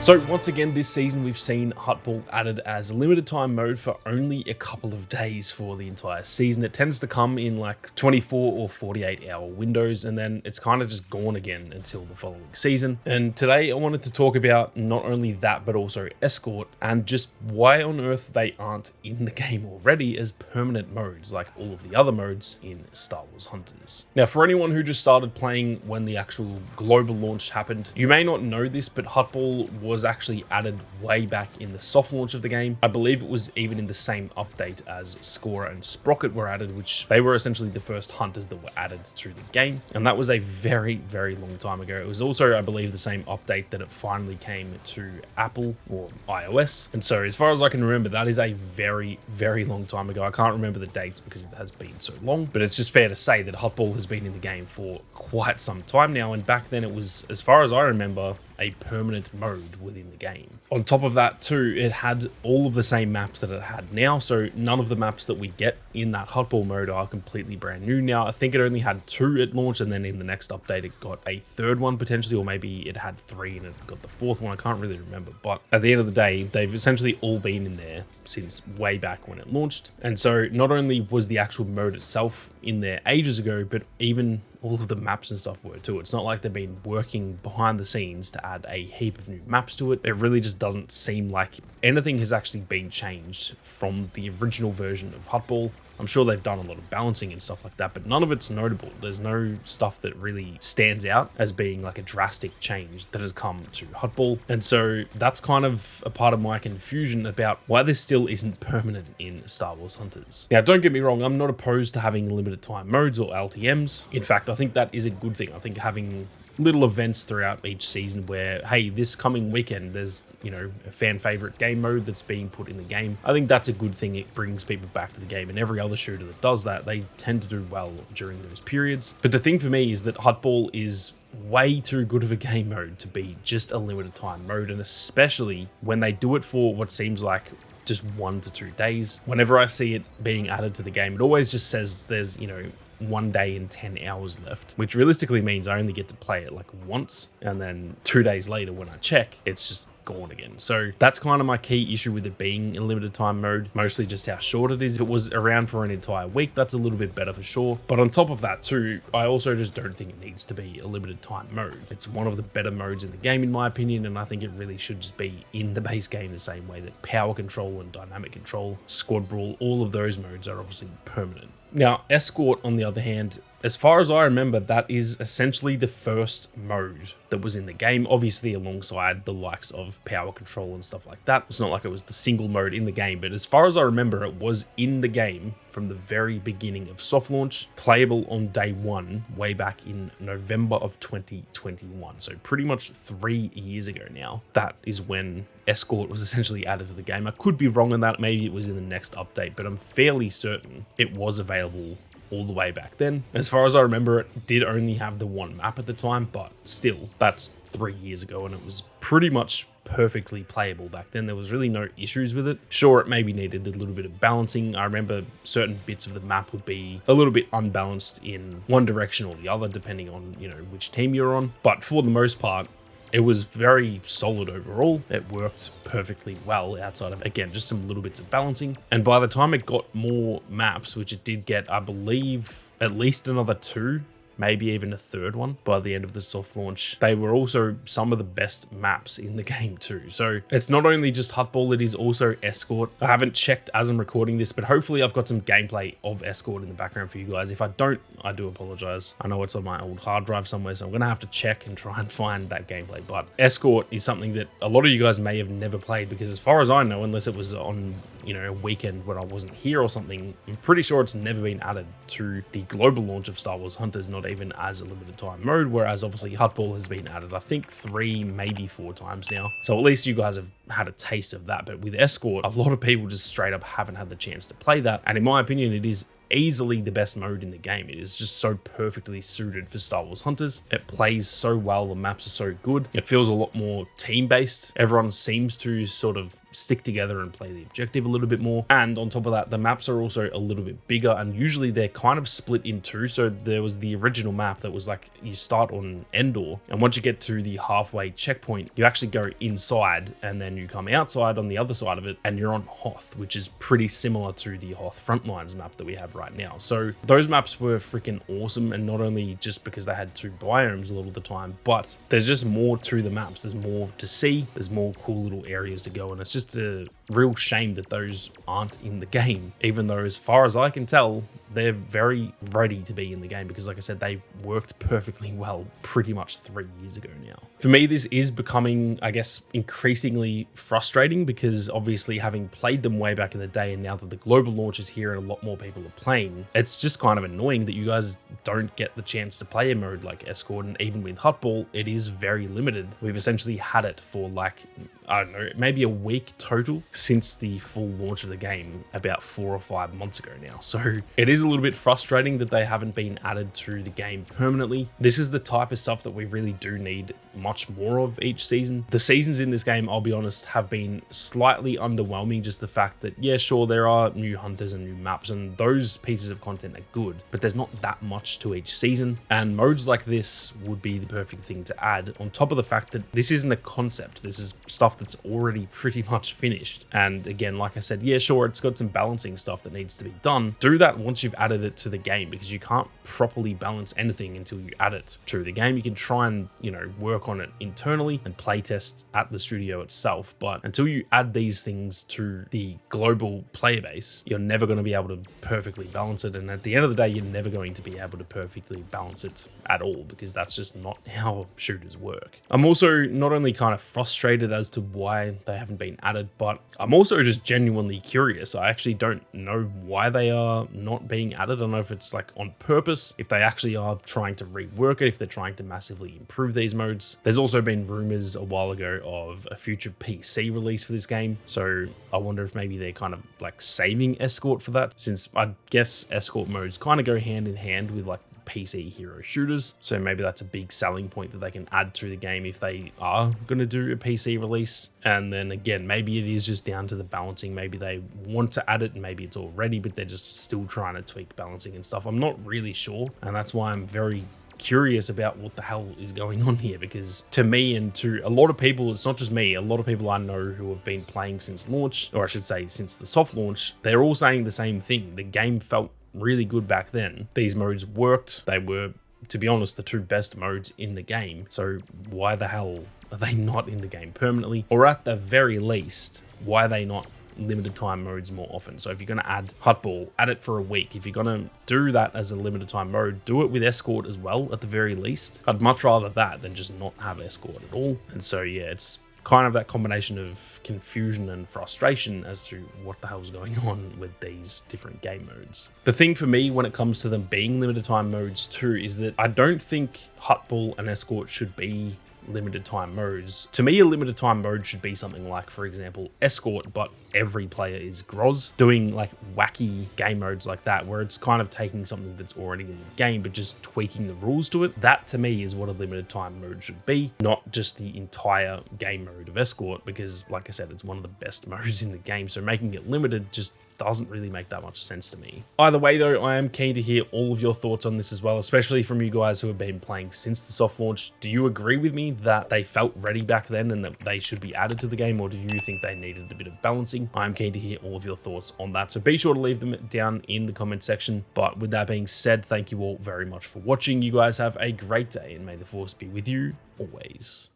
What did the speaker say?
So once again this season we've seen Huttball added as a limited time mode for only a couple of days for the entire season. It tends to come in like 24 or 48 hour windows, and then it's kind of just gone again until the following season. And today I wanted to talk about not only that but also Escort, and just why on earth they aren't in the game already as permanent modes like all of the other modes in Star Wars Hunters. Now for anyone who just started playing when the actual global launch happened, you may not know this, but Huttball was actually added way back in the soft launch of the game. I believe it was even in the same update as Scorer and Sprocket were added, which they were essentially the first hunters that were added to the game. And that was a very, very long time ago. It was also, I believe, the same update that it finally came to Apple or iOS. And so as far as I can remember, that is a very, very long time ago. I can't remember the dates because it has been so long, but it's just fair to say that Huttball has been in the game for quite some time now. And back then it was, as far as I remember, a permanent mode within the game. On top of that too, it had all of the same maps that it had now, so none of the maps that we get in that Huttball mode are completely brand new now. I think it only had 2 at launch, and then in the next update it got a 3rd one potentially, or maybe it had 3 and it got the 4th one. I can't really remember, but at the end of the day they've essentially all been in there since way back when it launched. And so not only was the actual mode itself in there ages ago, but even all of the maps and stuff were too. It's not like they've been working behind the scenes to add a heap of new maps to it. It really just doesn't seem like anything has actually been changed from the original version of Huttball. I'm sure they've done a lot of balancing and stuff like that, but none of it's notable. There's no stuff that really stands out as being like a drastic change that has come to Huttball. And so that's kind of a part of my confusion about why this still isn't permanent in Star Wars Hunters. Now, don't get me wrong, I'm not opposed to having limited time modes or LTMs. In fact, I think that is a good thing. I think having little events throughout each season where, hey, this coming weekend there's, you know, a fan favorite game mode that's being put in the game. I think that's a good thing. It brings people back to the game, and every other shooter that does that, they tend to do well during those periods. But the thing for me is that Huttball is way too good of a game mode to be just a limited time mode, and especially when they do it for what seems like just 1 to 2 days. Whenever I see it being added to the game, it always just says there's, you know, 1 day and 10 hours left, which realistically means I only get to play it like once, and then 2 days later when I check, it's just gone again. So that's kind of my key issue with it being in limited time mode, mostly just how short it is. If it was around for an entire week, that's a little bit better for sure. But on top of that too, I also just don't think it needs to be a limited time mode. It's one of the better modes in the game in my opinion, and I think it really should just be in the base game the same way that power control and dynamic control, squad brawl, all of those modes are obviously permanent. Now, Escort, on the other hand, as far as I remember, that is essentially the first mode that was in the game, obviously alongside the likes of power control and stuff like that. It's not like it was the single mode in the game, but as far as I remember, it was in the game from the very beginning of soft launch, playable on day 1, way back in November of 2021. So pretty much 3 years ago now, that is when Escort was essentially added to the game. I could be wrong on that, maybe it was in the next update, but I'm fairly certain it was available all the way back then. As far as I remember, it did only have the 1 map at the time, but still, that's 3 years ago, and it was pretty much perfectly playable back then. There was really no issues with it. Sure, it maybe needed a little bit of balancing. I remember certain bits of the map would be a little bit unbalanced in one direction or the other, depending on, you know, which team you're on. But for the most part, it was very solid overall. It worked perfectly well outside of, again, just some little bits of balancing. And by the time it got more maps, which it did get, I believe, at least another 2, maybe even a 3rd one by the end of the soft launch, they were also some of the best maps in the game too. So it's not only just Huttball, it is also Escort. I haven't checked as I'm recording this, but hopefully I've got some gameplay of Escort in the background for you guys. If I don't, I do apologize. I know it's on my old hard drive somewhere, so I'm gonna have to check and try and find that gameplay. But Escort is something that a lot of you guys may have never played, because as far as I know, unless it was on, you know, a weekend when I wasn't here or something, I'm pretty sure it's never been added to the global launch of Star Wars Hunters, not even as a limited time mode, whereas obviously Huttball has been added, I think 3, maybe 4 times now. So at least you guys have had a taste of that. But with Escort, a lot of people just straight up haven't had the chance to play that. And in my opinion, it is easily the best mode in the game. It is just so perfectly suited for Star Wars Hunters. It plays so well, the maps are so good. It feels a lot more team-based. Everyone seems to sort of stick together and play the objective a little bit more. And on top of that, the maps are also a little bit bigger, and usually they're kind of split in two. So there was the original map that was like, you start on Endor, and once you get to the halfway checkpoint, you actually go inside, and then you come outside on the other side of it, and you're on Hoth, which is pretty similar to the Hoth Frontlines map that we have right now. So those maps were freaking awesome, and not only just because they had two biomes a lot of the time, but there's just more to the maps. There's more to see, there's more cool little areas to go, and it's just a real shame that those aren't in the game, even though as far as I can tell, they're very ready to be in the game, because like I said, they worked perfectly well pretty much 3 years ago now. For me, this is becoming, I guess, increasingly frustrating, because obviously having played them way back in the day, and now that the global launch is here and a lot more people are playing, it's just kind of annoying that you guys don't get the chance to play a mode like Escort. And even with Huttball, it is very limited. We've essentially had it for like, I don't know, maybe a week total since the full launch of the game about 4 or 5 months ago now. So it is a little bit frustrating that they haven't been added to the game permanently. This is the type of stuff that we really do need much more of each season. The seasons in this game, I'll be honest, have been slightly underwhelming. Just the fact that, yeah, sure, there are new hunters and new maps, and those pieces of content are good, but there's not that much to each season. And modes like this would be the perfect thing to add, on top of the fact that this isn't a concept. This is stuff that's already pretty much finished. And again, like I said, yeah, sure, it's got some balancing stuff that needs to be done. Do that once you've added it to the game, because you can't properly balance anything until you add it to the game. You can try and, you know, work on it internally and playtest at the studio itself, but until you add these things to the global player base, you're never going to be able to perfectly balance it. And at the end of the day, you're never going to be able to perfectly balance it at all, because that's just not how shooters work. I'm also not only kind of frustrated as to why they haven't been added, but I'm also just genuinely curious. I actually don't know why they are not being added. I don't know if it's like on purpose, if they actually are trying to rework it, if they're trying to massively improve these modes. There's also been rumors a while ago of a future PC release for this game, so I wonder if maybe they're kind of like saving Escort for that, since I guess Escort modes kind of go hand in hand with like PC hero shooters. So maybe that's a big selling point that they can add to the game if they are going to do a PC release. And then again, maybe it is just down to the balancing. Maybe they want to add it and maybe it's all ready, but they're just still trying to tweak balancing and stuff. I'm not really sure. And that's why I'm very curious about what the hell is going on here, because to me and to a lot of people, it's not just me, a lot of people I know who have been playing since launch, or I should say since the soft launch, they're all saying the same thing. The game felt really good back then. These modes worked. They were, to be honest, the two best modes in the game. So why the hell are they not in the game permanently? Or at the very least, why are they not limited time modes more often? So if you're going to add Huttball, add it for a week. If you're going to do that as a limited time mode, do it with Escort as well at the very least. I'd much rather that than just not have Escort at all. And so yeah, it's kind of that combination of confusion and frustration as to what the hell's going on with these different game modes. The thing for me when it comes to them being limited time modes too is that I don't think Huttball and Escort should be limited time modes. To me, a limited time mode should be something like, for example, Escort, but every player is Groz, doing like wacky game modes like that, where it's kind of taking something that's already in the game but just tweaking the rules to it. That to me is what a limited time mode should be, not just the entire game mode of Escort, because like I said, it's one of the best modes in the game, so making it limited just doesn't really make that much sense to me. Either way though, I am keen to hear all of your thoughts on this as well, especially from you guys who have been playing since the soft launch. Do you agree with me that they felt ready back then and that they should be added to the game, or do you think they needed a bit of balancing? I'm keen to hear all of your thoughts on that, so be sure to leave them down in the comment section. But with that being said, thank you all very much for watching. You guys have a great day, and may the force be with you always.